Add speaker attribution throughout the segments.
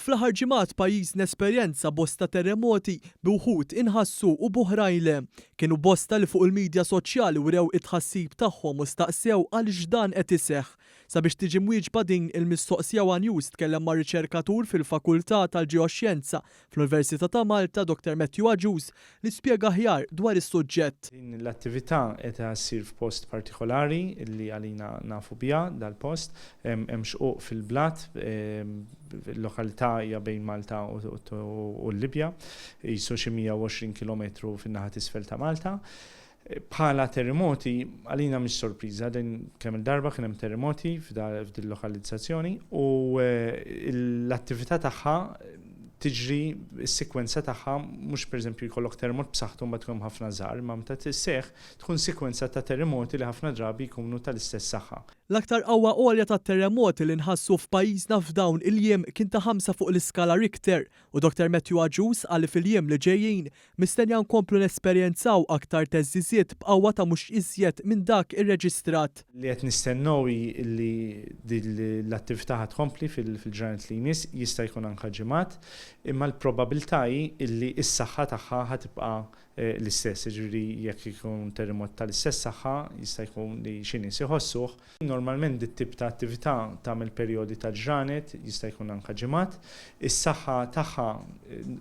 Speaker 1: Fl-aħħar ġimgħat pajjiżna esperjenza bosta terremoti bi wħud inħassu u b'oħrajn le. Kienu bosta li fuq il-midja soċjali wrew it-tħassib tagħhom u staqsew għaliex dan qed iseħħ. Sabiex tiġi mwieġba din il-mistoqsija One News tkellem ma' riċerkatur fil-Fakultà tal-Ġeoxjenza fl-Università ta' Malta, Dr. Matthew Agius, li spjega aħjar dwar is-suġġett.
Speaker 2: Din l-attività qed issir f'post partikolari li għalina nafu biha dal-post, hemm xquq fil-blat, il-lokalità hija bejn Malta u l-Libja, jisu xi 120 km fin-naħa t'isfel ta' Malta. Bħala terremoti għalina mhix sorpriża din kemm il-darba kien hemm terremoti f'din lokalizzazzjoni u l-attività tagħha tiġri s-sekwenza tagħha mhux pereżempju jkollok terremot b'saħħtu mbagħad tkun ħafna żgħar, ma meta tisseħħ tkun sekwenza ta' terremoti li ħafna drabi jkunu tal-istess saħħa.
Speaker 1: L-aktar qawwa għolja tat-terremoti li nħassu f'pajjiżna f'dawn il-jiem kien ta' 5 fuq l-iskala Richter u Dr. Matthew Agius qal li fil-jiem li ġejjin mistenja nkomplu nesperjenzaw aktar teżżiżiet b'qawwa ta' mhux iżjed minn dak irreġistrat.
Speaker 2: Li qed nistennew li l-attività ħad tkompli fil-ġranet li jmiss jista' jkun anke ġimgħat, imma l-probabilità li s-saħħa tagħha ħatibqa' l-istess, jiġri jekk ikun terremot tal-istess saħħa jista' jkun li xi nies iħossuh. Normalment dit tip ta' attività tagħmel perjodi ta' ġranet, jista' jkun anke ġimgħat. Is-saħħa tagħha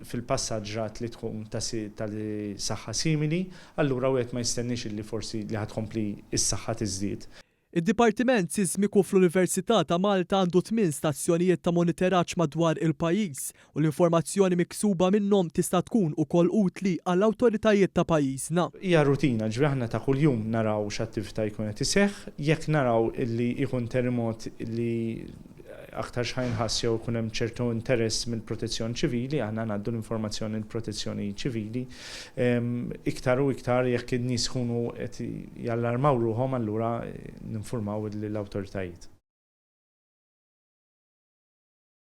Speaker 2: fil-passaġġ ġrat li tkun tal-saħħa simili, allura wieħed ma jistennix li forsi li ħad tkompli s-saħħa tiżdied.
Speaker 1: Id-Dipartiment Sismiku fl-Università ta' Malta għandu 8 stazzjonijiet ta' monitoraġġ madwar il-pajjiż u l-informazzjoni miksuba minnhom tista' tkun ukoll utli għall-awtoritajiet ta' pajjiżna.
Speaker 2: Hija rutina, ġifieri aħna ta' kuljum naraw x'attività jkun qed iseħħ, jekk naraw illi jkun terremot li aktar x'ħajnħass jew ikun hemm ċertu interess mill-protezzjoni ċivili, aħna ngħaddu l-informazzjoni l-protezzjoni ċivili. Iktar u iktar jekk in-nies ikunu qed jallarmaw ruhom allura ninfurmaw l-awtoritajiet.